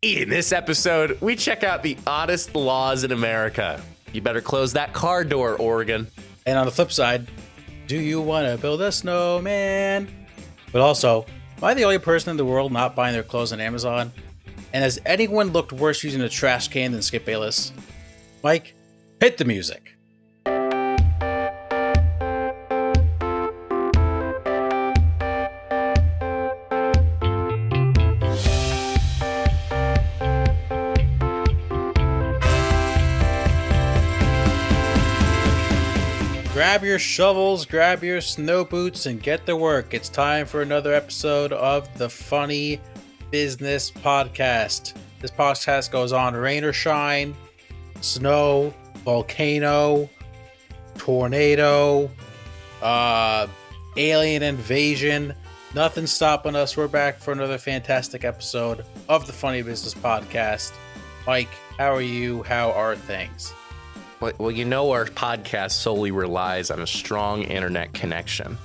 In this episode, we check out the oddest laws in America. You better close that car door, Oregon. And on the flip side, do you want to build a snowman? But also, am I the only person in the world not buying their clothes on Amazon? And has anyone looked worse using a trash can than Skip Bayless? Mike, hit the music. Grab your shovels, grab your snow boots, and get to work. It's time for another episode of the Funny Business Podcast. This podcast goes on rain or shine, snow, volcano, tornado, alien invasion. Nothing's stopping us. We're back for another fantastic episode of the Funny Business Podcast. Mike, how are you? How are things? Well, you know our podcast solely relies on a strong internet connection.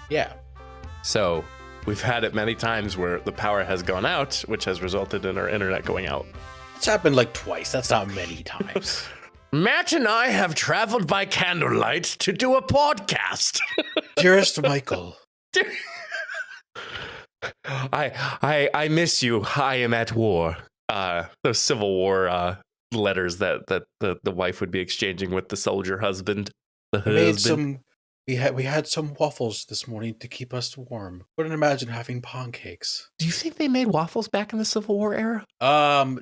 Yeah. So we've had it many times where the power has gone out, which has resulted in our internet going out. It's happened like twice. That's not many times. Matt and I have traveled by candlelight to do a podcast. Dearest Michael. I miss you. I am at war. Those Civil War letters that the wife would be exchanging with the soldier husband. We had some waffles this morning to keep us warm. Couldn't imagine having pancakes. Do you think they made waffles back in the Civil War era? I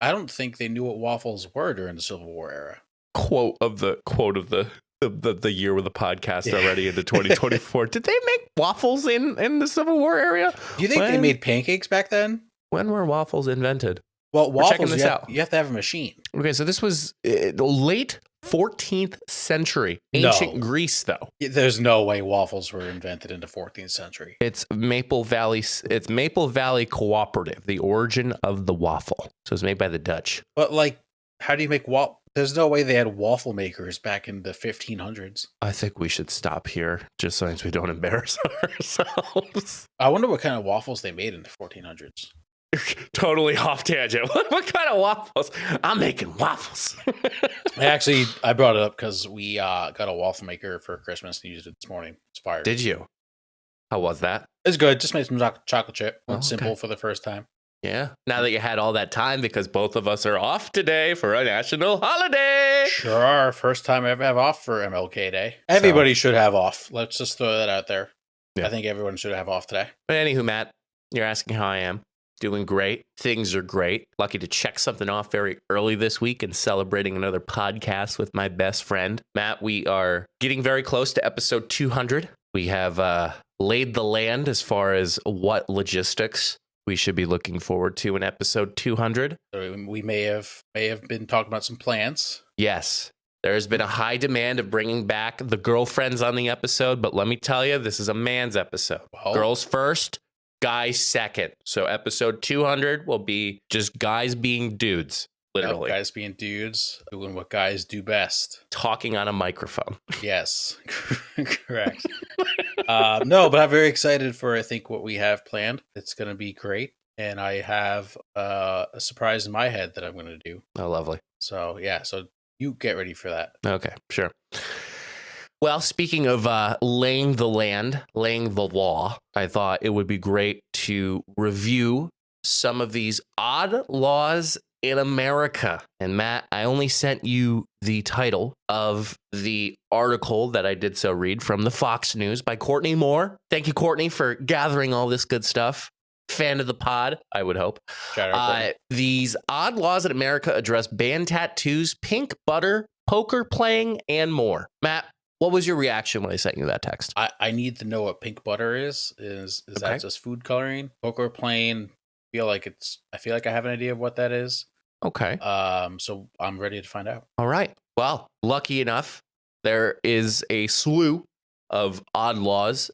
don't think they knew what waffles were during the Civil War era. Quote of the year with the podcast already into 2024. Did they make waffles in the Civil War area? Do you think they made pancakes back then? When were waffles invented? Well, waffles, you have to have a machine. Okay, so this was the late 14th century. Ancient Greece, though. There's no way waffles were invented in the 14th century. It's Maple Valley Cooperative, the origin of the waffle. So it's made by the Dutch. But, how do you make waffle? There's no way they had waffle makers back in the 1500s. I think we should stop here, just so as we don't embarrass ourselves. I wonder what kind of waffles they made in the 1400s. Totally off tangent. What kind of waffles? I'm making waffles. I brought it up because we got a waffle maker for Christmas and used it this morning. It's fire. Did you? How was that? It's good. Just made some chocolate chip. Simple for the first time. Yeah. Now that you had all that time, because both of us are off today for a national holiday. Sure. First time I ever have off for MLK Day. Everybody should have off. Let's just throw that out there. Yeah. I think everyone should have off today. But anywho, Matt, you're asking how I am. Doing great. Things are great. Lucky to check something off very early this week and celebrating another podcast with my best friend. Matt, we are getting very close to episode 200. We have laid the land as far as what logistics we should be looking forward to in episode 200. We may have been talking about some plans. Yes. There has been a high demand of bringing back the girlfriends on the episode, but let me tell you, this is a man's episode. Well, girls first. Guys second. So episode 200 will be just guys being dudes, literally. Yep, guys being dudes, doing what guys do best. Talking on a microphone. Yes, correct. No, but I'm very excited for, I think, what we have planned. It's going to be great. And I have a surprise in my head that I'm going to do. Oh, lovely. So, yeah. So you get ready for that. Okay, sure. Well, speaking of laying the land, laying the law, I thought it would be great to review some of these odd laws in America. And Matt, I only sent you the title of the article that I did so read from the Fox News by Courtney Moore. Thank you, Courtney, for gathering all this good stuff. Fan of the pod, I would hope. These odd laws in America address banned tattoos, pink butter, poker playing, and more. Matt, what was your reaction when I sent you that text? I need to know what pink butter is. Is that just food coloring? Poker playing. I feel like I have an idea of what that is. Okay. So I'm ready to find out. All right. Well, lucky enough, there is a slew of odd laws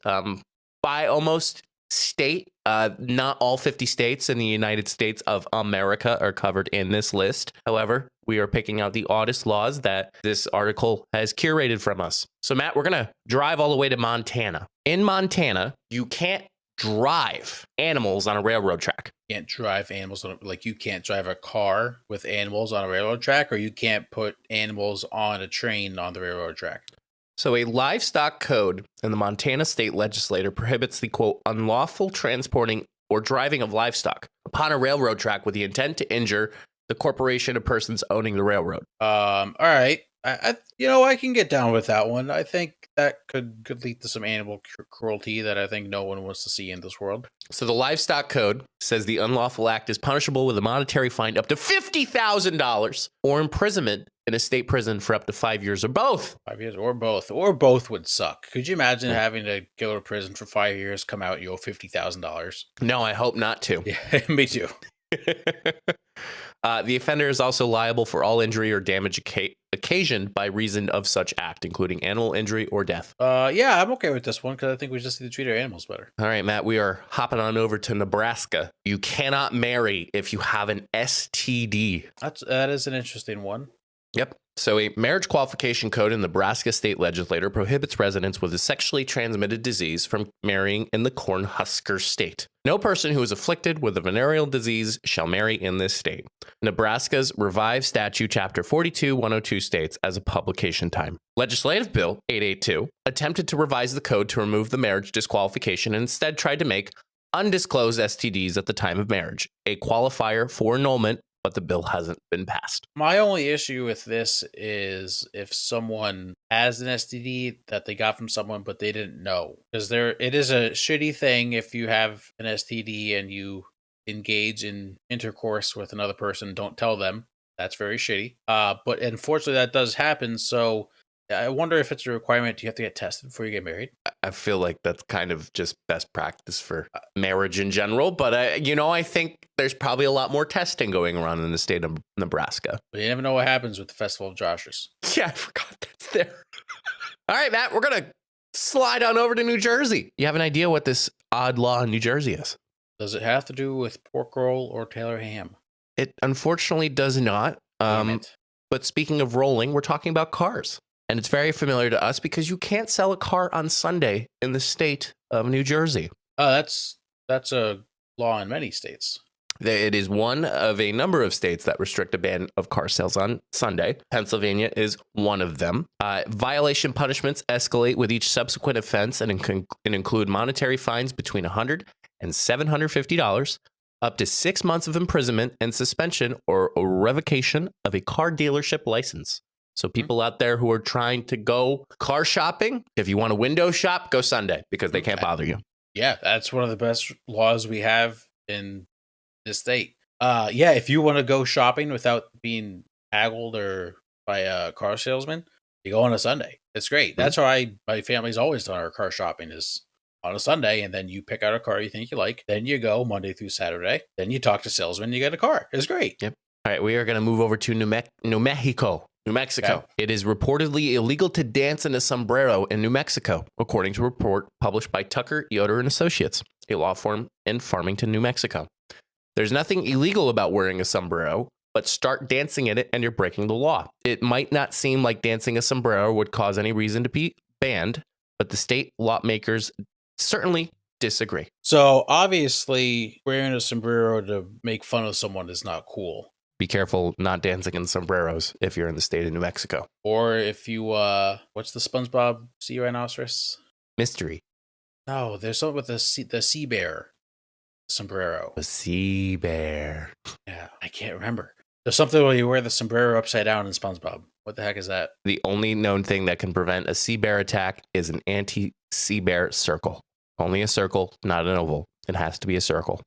by almost state. Not all 50 states in the United States of America are covered in this list. However, we are picking out the oddest laws that this article has curated from us. So, Matt, we're going to drive all the way to Montana. In Montana, you can't drive animals on a railroad track. Can't drive animals like you can't drive a car with animals on a railroad track, or you can't put animals on a train on the railroad track. So a livestock code in the Montana state legislature prohibits the, quote, unlawful transporting or driving of livestock upon a railroad track with the intent to injure the corporation of persons owning the railroad. All right. I can get down with that one. I think that could lead to some animal cruelty that I think no one wants to see in this world. So the livestock code says the unlawful act is punishable with a monetary fine up to $50,000 or imprisonment in a state prison for up to 5 years, or both. 5 years or both. Or both would suck. Could you imagine having to go to prison for 5 years, come out, you owe $50,000? No, I hope not to. Yeah, me too. The offender is also liable for all injury or damage occasioned by reason of such act, including animal injury or death. Yeah, I'm okay with this one because I think we just need to treat our animals better. All right, Matt, we are hopping on over to Nebraska. You cannot marry if you have an STD. That is an interesting one. Yep. So a marriage qualification code in the Nebraska state legislature prohibits residents with a sexually transmitted disease from marrying in the Cornhusker state. No person who is afflicted with a venereal disease shall marry in this state. Nebraska's revised statute, chapter 42-102 states as a publication time. Legislative Bill 882 attempted to revise the code to remove the marriage disqualification and instead tried to make undisclosed STDs at the time of marriage a qualifier for annulment, but the bill hasn't been passed. My only issue with this is if someone has an STD that they got from someone, but they didn't know. Because it is a shitty thing if you have an STD and you engage in intercourse with another person, don't tell them. That's very shitty. But unfortunately, that does happen. So I wonder if it's a requirement. You have to get tested before you get married. I feel like that's kind of just best practice for marriage in general. But, I think there's probably a lot more testing going around in the state of Nebraska. But you never know what happens with the Festival of Joshers. Yeah, I forgot that's there. All right, Matt, we're going to slide on over to New Jersey. You have an idea what this odd law in New Jersey is? Does it have to do with pork roll or Taylor ham? It unfortunately does not. But speaking of rolling, we're talking about cars. And it's very familiar to us because you can't sell a car on Sunday in the state of New Jersey. That's a law in many states. It is one of a number of states that restrict a ban of car sales on Sunday. Pennsylvania is one of them. Violation punishments escalate with each subsequent offense and include monetary fines between $100 and $750, up to 6 months of imprisonment and suspension or a revocation of a car dealership license. So people out there who are trying to go car shopping, if you want a window shop, go Sunday because they can't bother you. Yeah, that's one of the best laws we have in this state. If you want to go shopping without being haggled or by a car salesman, you go on a Sunday. It's great. That's how my family's always done our car shopping is on a Sunday, and then you pick out a car you think you like. Then you go Monday through Saturday. Then you talk to salesman, you get a car. It's great. Yep. All right, we are going to move over to New Mexico. Okay. It is reportedly illegal to dance in a sombrero in New Mexico, according to a report published by Tucker, Yoder, and Associates, a law firm in Farmington, New Mexico. There's nothing illegal about wearing a sombrero, but start dancing in it and you're breaking the law. It might not seem like dancing a sombrero would cause any reason to be banned, but the state lawmakers certainly disagree. So obviously, wearing a sombrero to make fun of someone is not cool. Be careful not dancing in sombreros if you're in the state of New Mexico. Or if you, what's the SpongeBob sea rhinoceros? Mystery. No, there's something with the sea bear sombrero. The sea bear. Yeah, I can't remember. There's something where you wear the sombrero upside down in SpongeBob. What the heck is that? The only known thing that can prevent a sea bear attack is an anti-sea bear circle. Only a circle, not an oval. It has to be a circle.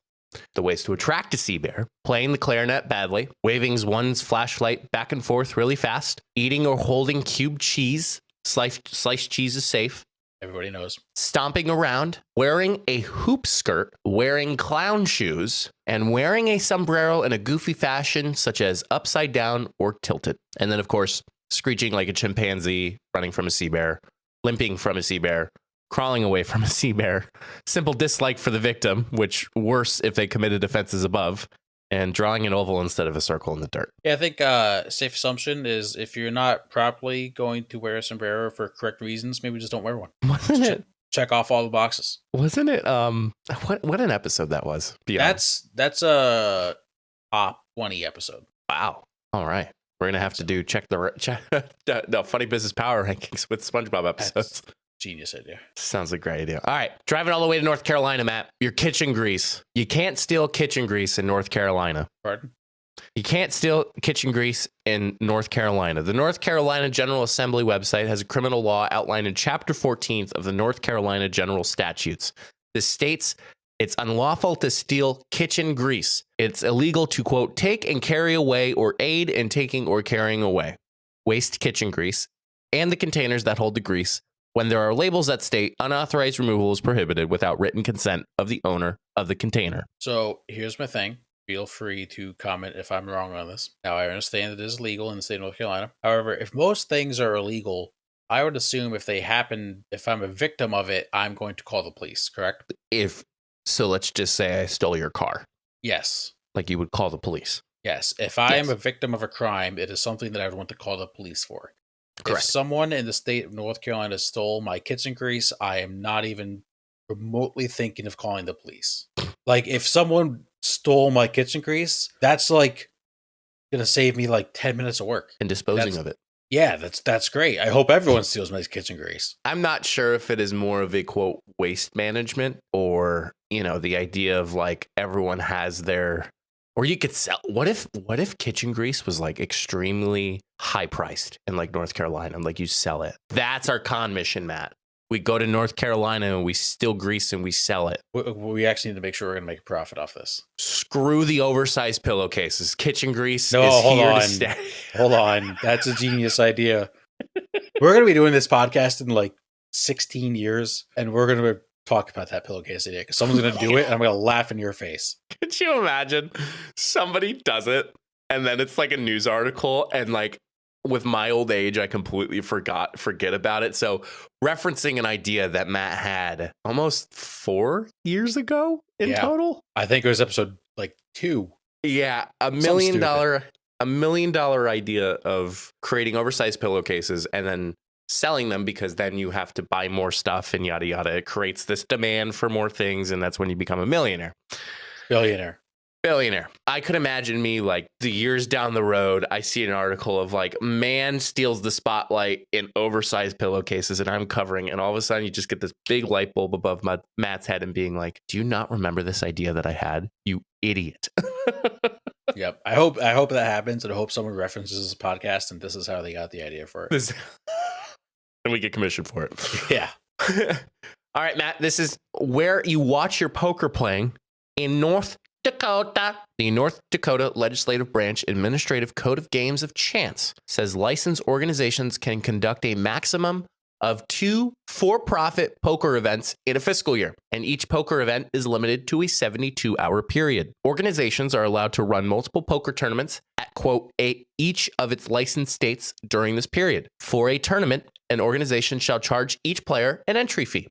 The ways to attract a sea bear: playing the clarinet badly, waving one's flashlight back and forth really fast, eating or holding cubed cheese. Sliced cheese is safe. Everybody knows. Stomping around, wearing a hoop skirt, wearing clown shoes, and wearing a sombrero in a goofy fashion, such as upside down or tilted. And then, of course, screeching like a chimpanzee, running from a sea bear, limping from a sea bear, crawling away from a sea bear, simple dislike for the victim, which worse if they committed offenses above, and drawing an oval instead of a circle in the dirt. Yeah, I think safe assumption is if you're not properly going to wear a sombrero for correct reasons, maybe just don't wear one. check off all the boxes. Wasn't it what an episode that was? That's a top 20 episode. Wow. All right. We're gonna have to do no Funny Business Power Rankings with SpongeBob episodes. That's genius idea. Sounds like a great idea. All right, driving all the way to North Carolina, Matt. Your kitchen grease. You can't steal kitchen grease in North Carolina. Pardon? You can't steal kitchen grease in North Carolina. The North Carolina General Assembly website has a criminal law outlined in Chapter 14 of the North Carolina General Statutes. This states it's unlawful to steal kitchen grease. It's illegal to, quote, take and carry away or aid in taking or carrying away waste kitchen grease and the containers that hold the grease when there are labels that state unauthorized removal is prohibited without written consent of the owner of the container. So here's my thing. Feel free to comment if I'm wrong on this. Now, I understand that it is legal in the state of North Carolina. However, if most things are illegal, I would assume if I'm a victim of it, I'm going to call the police, correct? So let's just say I stole your car. Yes. Like you would call the police. Yes. If I am a victim of a crime, it is something that I would want to call the police for. Correct. If someone in the state of North Carolina stole my kitchen grease, I am not even remotely thinking of calling the police. Like, if someone stole my kitchen grease, that's like going to save me like 10 minutes of work. And disposing of it. Yeah, that's great. I hope everyone steals my kitchen grease. I'm not sure if it is more of a, quote, waste management or, the idea of like everyone has their, or you could sell. What if kitchen grease was like extremely high priced in like North Carolina and like you sell it? That's our con mission, Matt. We go to North Carolina and we steal grease and we sell it. We actually need to make sure we're going to make a profit off this. Screw the oversized pillowcases. Kitchen grease is here to stay. Hold on. That's a genius idea. We're going to be doing this podcast in like 16 years, and we're going to talk about that pillowcase idea because someone's going to do it, and I'm going to laugh in your face. Could you imagine somebody does it, and then it's like a news article, and like, with my old age, I completely forget about it. So referencing an idea that Matt had almost 4 years ago in total. I think it was episode like 2. Yeah. $1 million idea of creating oversized pillowcases and then selling them because then you have to buy more stuff and yada, yada. It creates this demand for more things. And that's when you become a millionaire. Billionaire. I could imagine me like the years down the road, I see an article of like man steals the spotlight in oversized pillowcases and I'm covering it. And all of a sudden you just get this big light bulb above Matt's head and being like, do you not remember this idea that I had? You idiot. Yep. I hope that happens. And I hope someone references this podcast and this is how they got the idea for it. And we get commission for it. Yeah. All right, Matt, this is where you watch your poker playing in North Dakota. The North Dakota Legislative Branch Administrative Code of Games of Chance says licensed organizations can conduct a maximum of 2 for-profit poker events in a fiscal year, and each poker event is limited to a 72-hour period. Organizations are allowed to run multiple poker tournaments at, quote, each of its licensed states during this period. For a tournament, an organization shall charge each player an entry fee.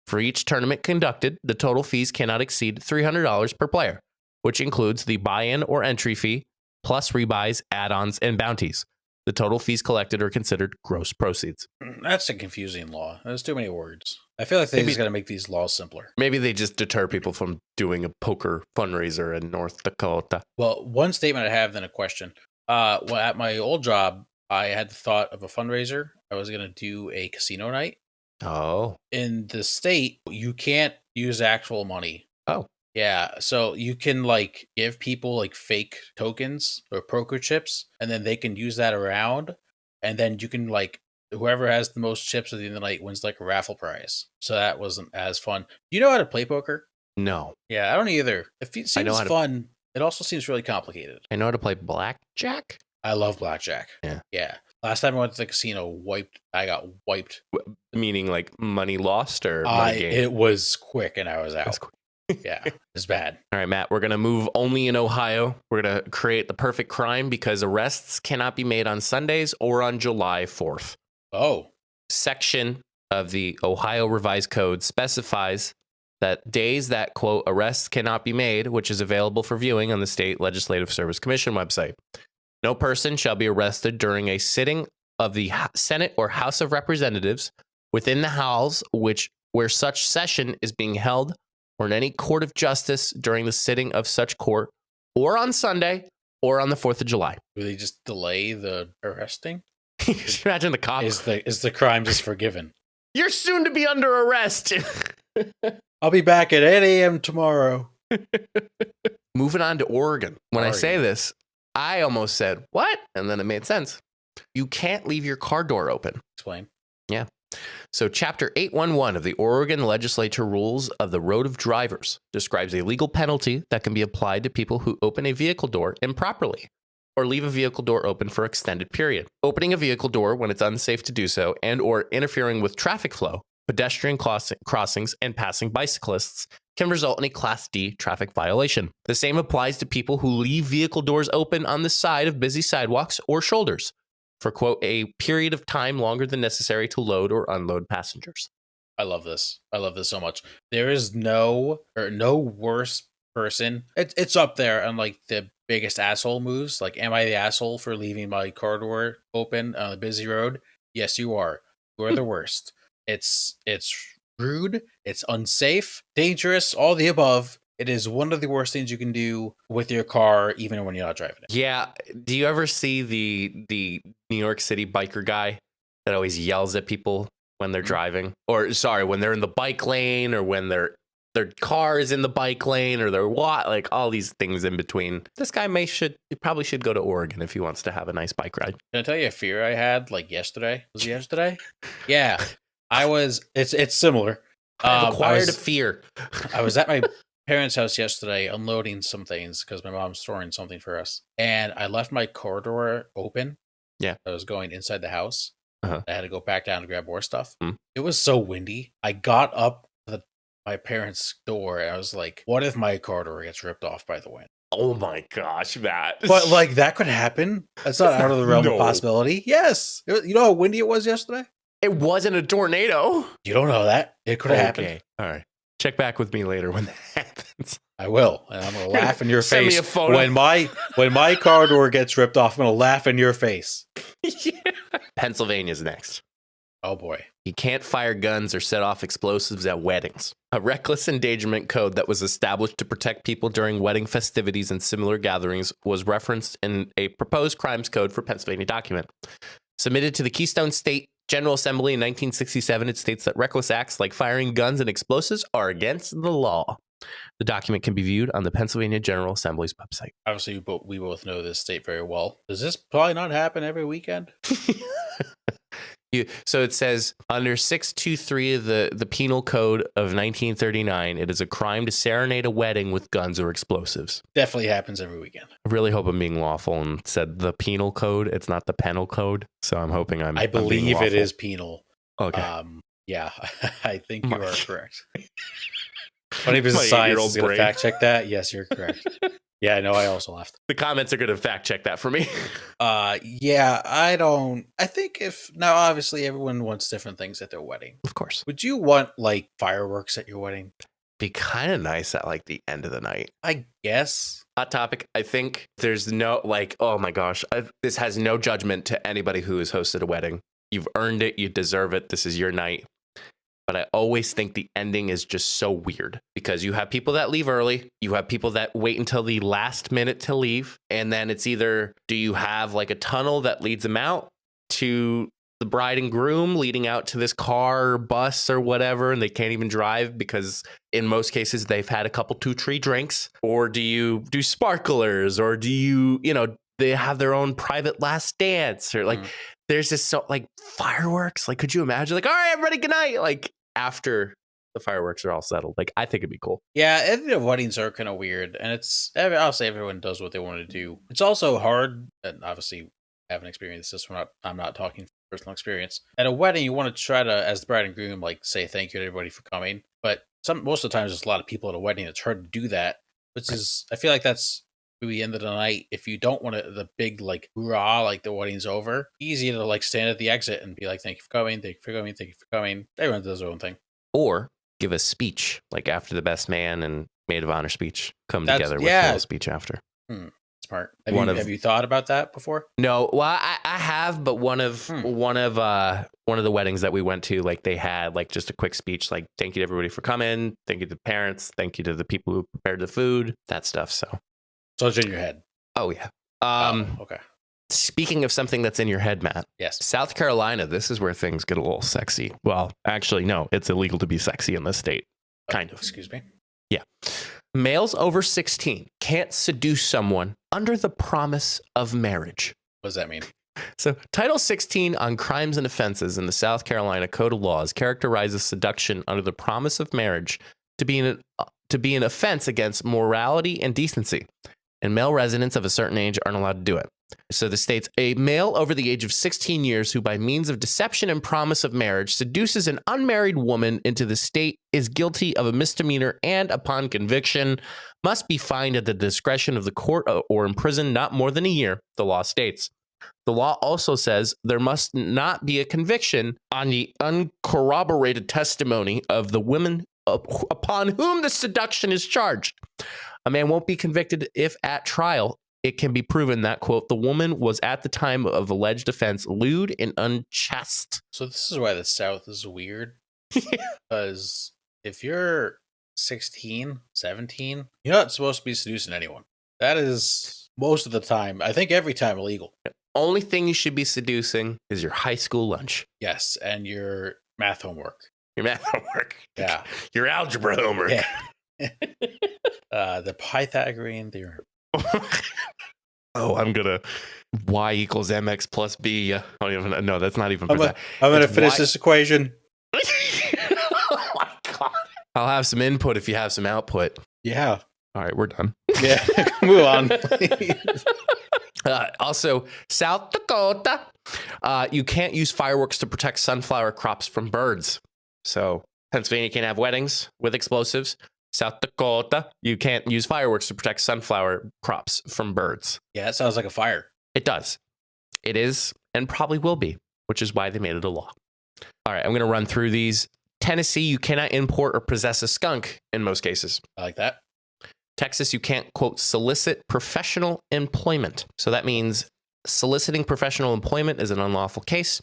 For each tournament conducted, the total fees cannot exceed $300 per player, which includes the buy-in or entry fee, plus rebuys, add-ons, and bounties. The total fees collected are considered gross proceeds. That's a confusing law. There's too many words. I feel like they just got to make these laws simpler. Maybe they just deter people from doing a poker fundraiser in North Dakota. Well, one statement I have, then a question. Well, at my old job, I had the thought of a fundraiser. I was going to do a casino night. Oh. In the state, you can't use actual money. Oh. Yeah, so you can like give people like fake tokens or poker chips, and then they can use that around, and then you can like whoever has the most chips at the end of the night wins like a raffle prize. So that wasn't as fun. Do you know how to play poker? No. Yeah, I don't either. It seems fun. It also seems really complicated. I know how to play blackjack. I love blackjack. Yeah. Last time I went to the casino, I got wiped. Meaning like money lost or money gained? It was quick and I was out. Yeah, it's bad. All right, Matt, we're going to move only in Ohio. We're going to create the perfect crime because arrests cannot be made on Sundays or on July 4th. Oh. Section of the Ohio Revised Code specifies that days that, quote, arrests cannot be made, which is available for viewing on the State Legislative Service Commission website. No person shall be arrested during a sitting of the Senate or House of Representatives within the halls which where such session is being held, or in any court of justice during the sitting of such court, or on Sunday, or on the 4th of July. Do they just delay the arresting? Just imagine the cop. Is the crime just forgiven? You're soon to be under arrest. I'll be back at 8 a.m. tomorrow. Moving on to Oregon. When I say Oregon. this, I almost said, what? And then it made sense. You can't leave your car door open. Explain. So Chapter 811 of the Oregon Legislature Rules of the Road of Drivers describes a legal penalty that can be applied to people who open a vehicle door improperly or leave a vehicle door open for extended period. Opening a vehicle door when it's unsafe to do so and or interfering with traffic flow, pedestrian crossings, and passing bicyclists can result in a Class D traffic violation. The same applies to people who leave vehicle doors open on the side of busy sidewalks or shoulders for, quote, a period of time longer than necessary to load or unload passengers. I love this. I love this so much. There is no worse person. It's up there on like the biggest asshole moves. Like, am I the asshole for leaving my car door open on a busy road? Yes, you are. You are the worst. It's rude. It's unsafe, dangerous, all the above. It is one of the worst things you can do with your car, even when you're not driving it. Yeah. Do you ever see the New York City biker guy that always yells at people when they're driving? Or sorry, when they're in the bike lane, or when their car is in the bike lane, or they're like all these things in between. This guy probably should go to Oregon if he wants to have a nice bike ride. Can I tell you a fear I had like yesterday? Was it yesterday? Yeah. It's similar. I've acquired a fear. I was at my parents' house yesterday unloading some things because my mom's storing something for us, and I left my car door open. Yeah, I was going inside the house. Uh-huh. I had to go back down to grab more stuff. Mm. It was so windy. I got up to my parents' door and I was like, "What if my car door gets ripped off by the wind?" Oh my gosh, Matt! But like that could happen. That's not out of the realm No. of possibility. Yes, you know how windy it was yesterday. It wasn't a tornado. You don't know that. It could have happened. All right. Check back with me later when that happens. I will. And I'm going to laugh in your Send me face a photo. when my car door gets ripped off. I'm going to laugh in your face. Yeah. Pennsylvania's next. Oh boy. You can't fire guns or set off explosives at weddings. A reckless endangerment code that was established to protect people during wedding festivities and similar gatherings was referenced in a proposed crimes code for Pennsylvania document. Submitted to the Keystone State General Assembly in 1967, it states that reckless acts like firing guns and explosives are against the law. The document can be viewed on the Pennsylvania General Assembly's website. Obviously, we both know this state very well. Does this probably not happen every weekend? So it says under 623 of the Penal Code of 1939, it is a crime to serenade a wedding with guns or explosives. Definitely happens every weekend. I really hope I'm being lawful and said the Penal Code. It's not the Penal Code. So I'm hoping I believe it is penal. Okay. Yeah, I think you are correct. Funny Business Science is going to fact check that. Yes, you're correct. Yeah, no, I also laughed. The comments are going to fact check that for me. Yeah, I think now obviously everyone wants different things at their wedding. Of course. Would you want like fireworks at your wedding? Be kind of nice at like the end of the night. I guess. Hot topic. I think there's no oh my gosh, this has no judgment to anybody who has hosted a wedding. You've earned it. You deserve it. This is your night. But I always think the ending is just so weird because you have people that leave early. You have people that wait until the last minute to leave. And then it's either, do you have like a tunnel that leads them out to the bride and groom leading out to this car or bus or whatever, and they can't even drive because in most cases they've had a couple 2-3 drinks? Or do you do sparklers? Or do you they have their own private last dance? Or like, there's this like fireworks. Like, could you imagine like, all right, everybody, good night. Like, after the fireworks are all settled. Like, I think it'd be cool. Yeah, I think weddings are kind of weird, and I'll say everyone does what they want to do. It's also hard, and obviously I haven't experienced this. I'm not talking from personal experience. At a wedding, you want to try to, as the bride and groom, like say thank you to everybody for coming. But most of the times, there's a lot of people at a wedding. It's hard to do that, which is, I feel like that's the end of the night. If you don't want the big like hoorah, like the wedding's over, easy to like stand at the exit and be like, thank you for coming, thank you for coming, thank you for coming. Everyone does their own thing. Or give a speech like after the best man and maid of honor speech come together with a little speech after. It's Smart. Have you thought about that before? No, well, I have, but one of the weddings that we went to, like they had like just a quick speech, like thank you to everybody for coming, thank you to the parents, thank you to the people who prepared the food, that stuff. So it's in your head. Oh yeah. Okay. Speaking of something that's in your head, Matt. Yes. South Carolina, this is where things get a little sexy. Well, actually, no, it's illegal to be sexy in this state. Kind of. Excuse me. Yeah. Males over 16 can't seduce someone under the promise of marriage. What does that mean? So, Title 16 on crimes and offenses in the South Carolina Code of Laws characterizes seduction under the promise of marriage to be an offense against morality and decency, and male residents of a certain age aren't allowed to do it. So the states, a male over the age of 16 years who by means of deception and promise of marriage seduces an unmarried woman into the state is guilty of a misdemeanor and upon conviction must be fined at the discretion of the court or imprisoned not more than a year, the law states. The law also says there must not be a conviction on the uncorroborated testimony of the women upon whom the seduction is charged. A man won't be convicted if at trial it can be proven that, quote, the woman was at the time of alleged offense lewd and unchaste. So this is why the South is weird. Because if you're 16, 17, you're not supposed to be seducing anyone. That is most of the time, I think every time, illegal. Only thing you should be seducing is your high school lunch. Yes, and your math homework. Your math homework. Yeah. Your algebra homework. Yeah. The Pythagorean theorem. Oh, I'm gonna y equals mx plus b. I don't even know. That's not even. I'm gonna finish this equation. Oh my god! I'll have some input if you have some output. Yeah. All right, we're done. Yeah, move on. Also, South Dakota, you can't use fireworks to protect sunflower crops from birds. So Pennsylvania can't have weddings with explosives. South Dakota, you can't use fireworks to protect sunflower crops from birds. Yeah, that sounds like a fire. It does. It is, and probably will be, which is why they made it a law. All right, I'm going to run through these. Tennessee, you cannot import or possess a skunk in most cases. I like that. Texas, you can't, quote, solicit professional employment. So that means soliciting professional employment is an unlawful case.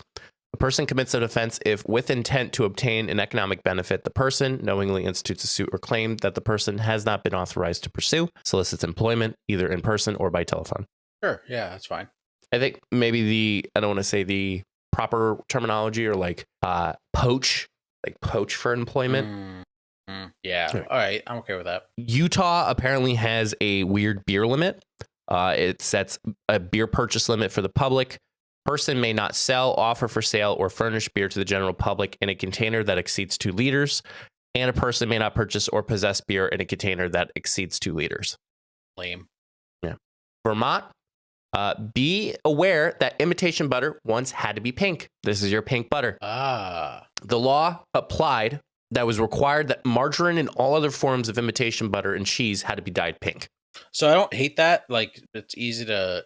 A person commits an offense if, with intent to obtain an economic benefit, the person knowingly institutes a suit or claim that the person has not been authorized to pursue, solicits employment either in person or by telephone. Sure. Yeah, that's fine. I think maybe I don't want to say the proper terminology or like poach for employment. Yeah. Right. All right. I'm okay with that. Utah apparently has a weird beer limit. It sets a beer purchase limit for the public. Person may not sell, offer for sale, or furnish beer to the general public in a container that exceeds 2 liters. And a person may not purchase or possess beer in a container that exceeds 2 liters. Lame. Yeah. Vermont, be aware that imitation butter once had to be pink. This is your pink butter. The law applied that was required that margarine and all other forms of imitation butter and cheese had to be dyed pink. So I don't hate that. Like, it's easy to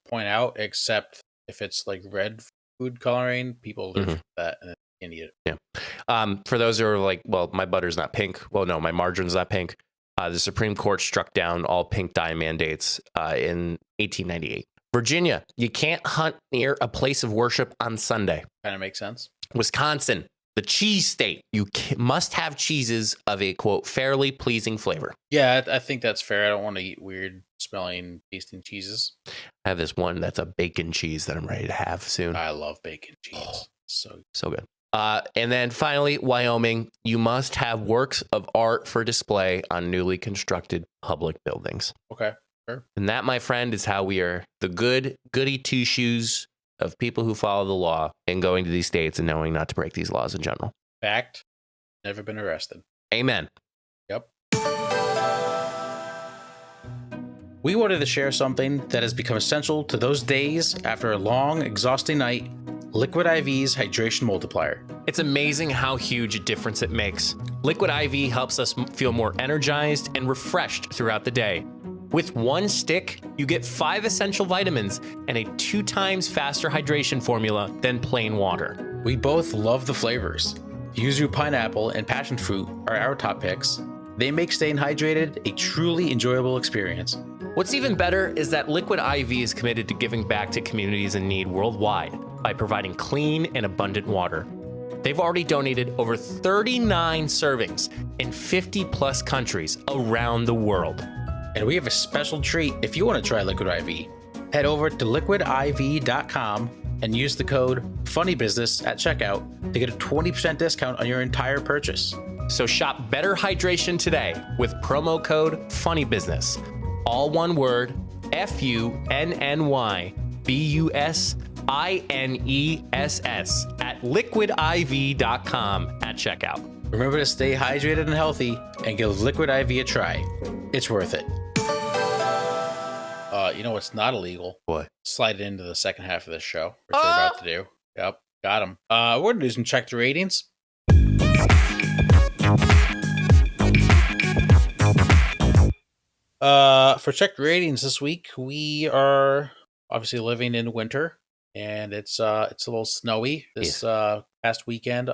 point out, except if it's like red food coloring, people look at that and can't eat it. Yeah. For those who are like, well, my butter's not pink. Well, no, my margarine's not pink. The Supreme Court struck down all pink dye mandates in 1898. Virginia, you can't hunt near a place of worship on Sunday. Kind of makes sense. Wisconsin, the cheese state, you must have cheeses of a, quote, fairly pleasing flavor. Yeah, I think that's fair. I don't want to eat weird smelling, tasting cheeses. I have this one that's a bacon cheese that I'm ready to have soon. I love bacon cheese. So good. And then finally, Wyoming, you must have works of art for display on newly constructed public buildings. Okay, sure. And that, my friend, is how we are the goody two-shoes of people who follow the law and going to these states and knowing not to break these laws in general. Fact, never been arrested. Amen. Yep. We wanted to share something that has become essential to those days after a long, exhausting night, LiquidIV's hydration multiplier. It's amazing how huge a difference it makes. LiquidIV helps us feel more energized and refreshed throughout the day. With one stick, you get 5 essential vitamins and a 2 times faster hydration formula than plain water. We both love the flavors. Yuzu pineapple and passion fruit are our top picks. They make staying hydrated a truly enjoyable experience. What's even better is that LiquidIV is committed to giving back to communities in need worldwide by providing clean and abundant water. They've already donated over 39 servings in 50 plus countries around the world. And we have a special treat if you want to try LiquidIV. Head over to liquidiv.com and use the code FUNNYBUSINESS at checkout to get a 20% discount on your entire purchase. So shop better hydration today with promo code FUNNYBUSINESS. All one word, FUNNYBUSINESS at liquidiv.com at checkout. Remember to stay hydrated and healthy and give LiquidIV a try. It's worth it. You know what's not illegal? What? Slide it into the second half of this show, which we're about to do. Yep, got him. We're going to do some check the ratings. For check the ratings this week, we are obviously living in winter, and it's a little snowy this past weekend.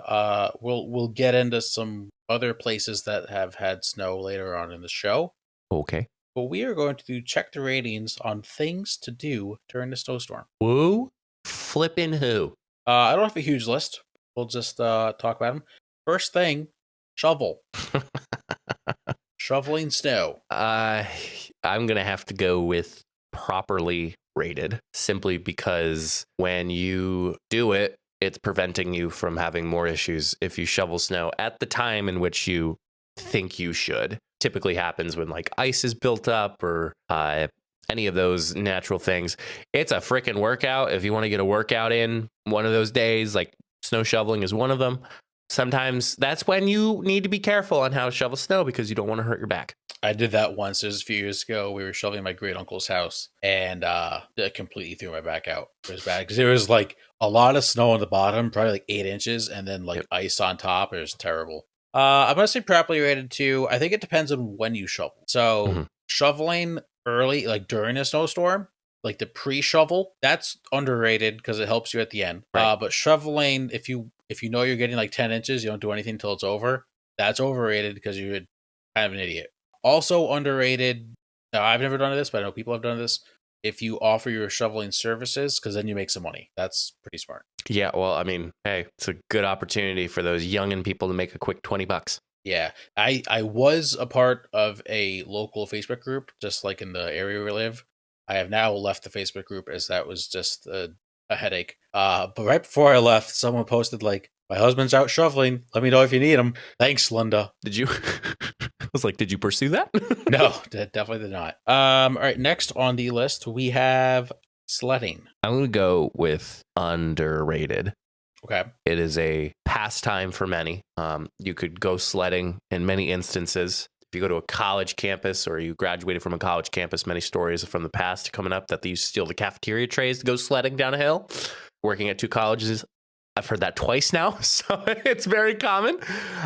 We'll get into some other places that have had snow later on in the show. Okay. But we are going to check the ratings on things to do during the snowstorm. Woo? Flippin' who? I don't have a huge list. We'll just talk about them. First thing, shovel. Shoveling snow. I'm going to have to go with properly rated, simply because when you do it, it's preventing you from having more issues if you shovel snow at the time in which you think you should. Typically happens when like ice is built up or any of those natural things. It's a freaking workout. If you want to get a workout in one of those days, like snow shoveling is one of them. Sometimes that's when you need to be careful on how to shovel snow because you don't want to hurt your back. I did that once. It was a few years ago. We were shoveling my great uncle's house, and it completely threw my back out. It was bad because there was like a lot of snow on the bottom, probably like 8 inches, and then like ice on top. It was terrible. I'm going to say properly rated too. I think it depends on when you shovel. So shoveling early, like during a snowstorm, like the pre-shovel, that's underrated because it helps you at the end. Right. But shoveling, if you know you're getting like 10 inches, you don't do anything until it's over. That's overrated because you're kind of an idiot. Also underrated. Now, I've never done this, but I know people have done this. If you offer your shoveling services, because then you make some money. That's pretty smart. Yeah, well, I mean, hey, it's a good opportunity for those youngin' people to make a quick $20. Yeah, I was a part of a local Facebook group, just like in the area we live. I have now left the Facebook group as that was just a headache. But right before I left, someone posted like, "My husband's out shoveling. Let me know if you need him. Thanks, Linda." Did you? I was like, did you pursue that? No, definitely did not. All right, next on the list we have sledding. I'm going to go with underrated. Okay. It is a pastime for many. You could go sledding in many instances. If you go to a college campus or you graduated from a college campus, many stories from the past coming up that they used to steal the cafeteria trays to go sledding down a hill. Working at 2 colleges, I've heard that twice now, so it's very common.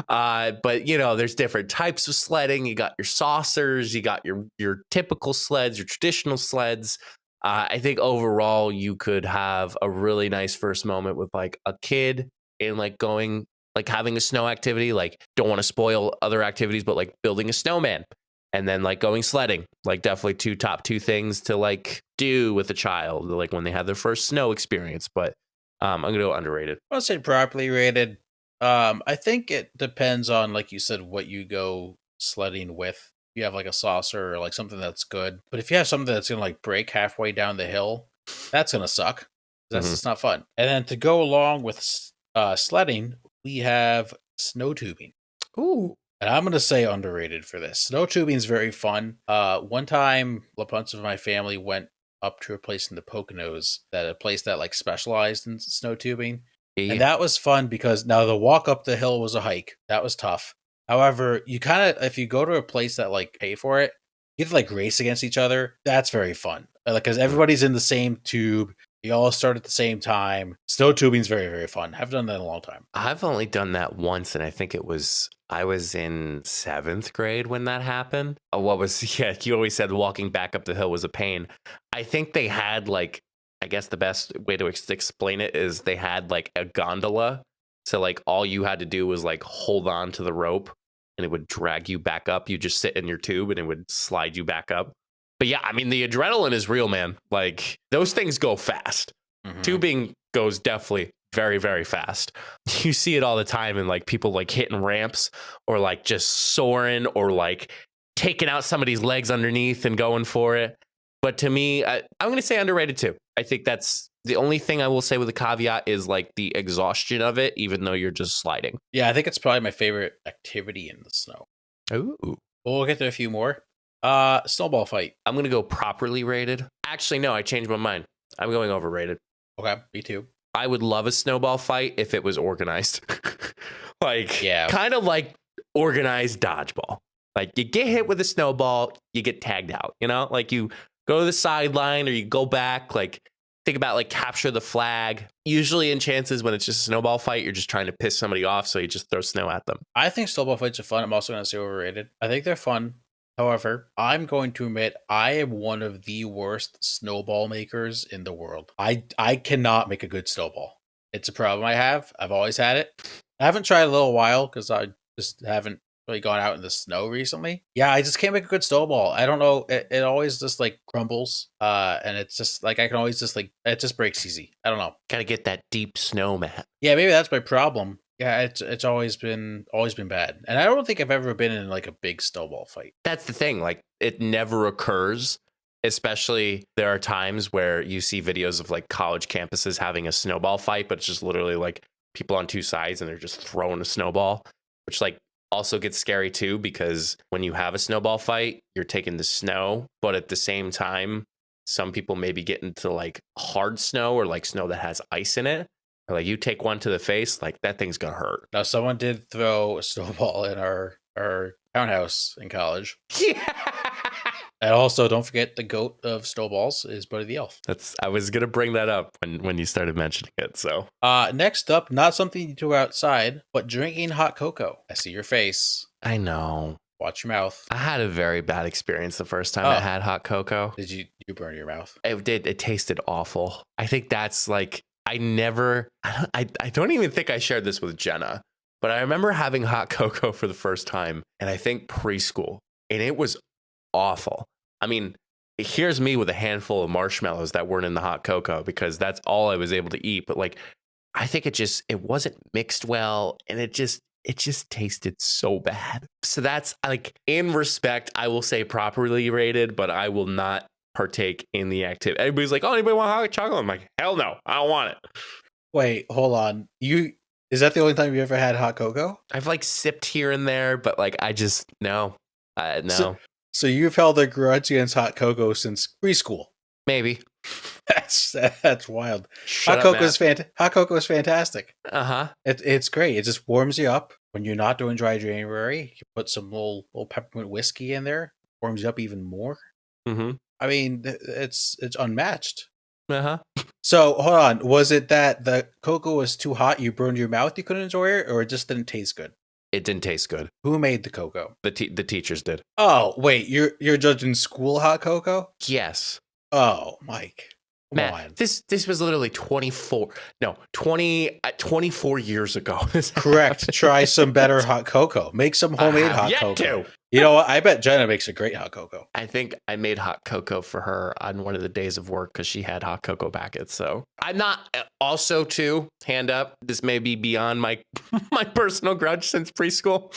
But, you know, there's different types of sledding. You got your saucers, you got your typical sleds, your traditional sleds. I think overall you could have a really nice first moment with like a kid and like going, like having a snow activity, like don't want to spoil other activities, but like building a snowman and then like going sledding, like definitely top two things to like do with a child, like when they have their first snow experience. But I'm going to go underrated. I'll say properly rated. I think it depends on, like you said, what you go sledding with. If you have like a saucer or like something that's good. But if you have something that's going to like break halfway down the hill, that's going to suck. That's just not fun. And then to go along with sledding, we have snow tubing. Ooh. And I'm going to say underrated for this. Snow tubing is very fun. One time, a bunch of my family went up to a place in the Poconos, a place that like specialized in snow tubing. Yeah. And that was fun because now the walk up the hill was a hike. That was tough. However, you kind of, if you go to a place that like pay for it, you get to like race against each other. That's very fun. Like, because everybody's in the same tube. You all start at the same time. Snow tubing is very, very fun. I've done that in a long time. I've only done that once, and I think I was in 7th grade when that happened. You always said walking back up the hill was a pain. I think they had like, I guess the best way to explain it is they had like a gondola. So like all you had to do was like hold on to the rope and it would drag you back up. You just sit in your tube and it would slide you back up. But yeah, I mean, the adrenaline is real, man. Like those things go fast. Mhm. Tubing goes definitely very, very fast. You see it all the time in like people like hitting ramps or like just soaring or like taking out somebody's legs underneath and going for it. But to me, I'm going to say underrated too. I think that's the only thing I will say with a caveat is like the exhaustion of it, even though you're just sliding. Yeah, I think it's probably my favorite activity in the snow. Ooh. But we'll get to a few more. Snowball fight. I'm going to go properly rated. Actually, no, I changed my mind. I'm going overrated. Okay, me too. I would love a snowball fight if it was organized. Like, Yeah. kind of like organized dodgeball. Like, you get hit with a snowball, you get tagged out, you know? Like, you go to the sideline or you go back. Like, think about like capture the flag. Usually, in chances when it's just a snowball fight, you're just trying to piss somebody off, so you just throw snow at them. I think snowball fights are fun. I'm also going to say overrated. I think they're fun. However, I'm going to admit I am one of the worst snowball makers in the world. I cannot make a good snowball. It's a problem I have. I've always had it. I haven't tried in a little while because I just haven't really gone out in the snow recently. Yeah, I just can't make a good snowball. I don't know. It always just like crumbles. And it's just like I can always just like it just breaks easy. I don't know. Gotta get that deep snow, man. Yeah, maybe that's my problem. Yeah, it's always been bad. And I don't think I've ever been in like a big snowball fight. That's the thing. Like, it never occurs. Especially, there are times where you see videos of like college campuses having a snowball fight, but it's just literally like people on two sides and they're just throwing a snowball, which like also gets scary too, because when you have a snowball fight, you're taking the snow, but at the same time, some people maybe get into like hard snow or like snow that has ice in it. Or like you take one to the face, like that thing's gonna hurt. Now, someone did throw a snowball in our townhouse in college. Yeah. And also, don't forget the goat of snowballs is Buddy the Elf. I was gonna bring that up when you started mentioning it. So next up, not something you do outside, but drinking hot cocoa. I see your face. I know. Watch your mouth. I had a very bad experience the first time I had hot cocoa. Did you burn your mouth? It did. It tasted awful. I think that's like I don't even think I shared this with Jenna, but I remember having hot cocoa for the first time, and I think preschool, and it was awful. I mean, here's me with a handful of marshmallows that weren't in the hot cocoa because that's all I was able to eat. But like, I think it wasn't mixed well, and it just tasted so bad. So that's like, in respect, I will say properly rated, but I will not partake in the activity. Everybody's like, oh, anybody want hot chocolate? I'm like, hell no, I don't want it. Wait, hold on. Is that the only time you ever had hot cocoa? I've like sipped here and there, but like I just no. So you've held a grudge against hot cocoa since preschool. Maybe. That's wild. Shut hot up, cocoa is fantastic. Uh-huh. It's great. It just warms you up when you're not doing dry January. You put some little peppermint whiskey in there, warms you up even more. Mm-hmm. I mean, it's unmatched. Uh-huh. So hold on, was it that the cocoa was too hot, you burned your mouth, you couldn't enjoy it, or it just didn't taste good? It didn't taste good. Who made the cocoa? The teachers did. Oh wait, you're judging school hot cocoa? Yes. Oh, Mike. Matt, this was literally 24 years ago. Correct. Try some better hot cocoa. Make some homemade hot cocoa. You know what? I bet Jenna makes a great hot cocoa. I think I made hot cocoa for her on one of the days of work because she had hot cocoa packets. So I'm not also too, hand up, this may be beyond my my personal grudge since preschool.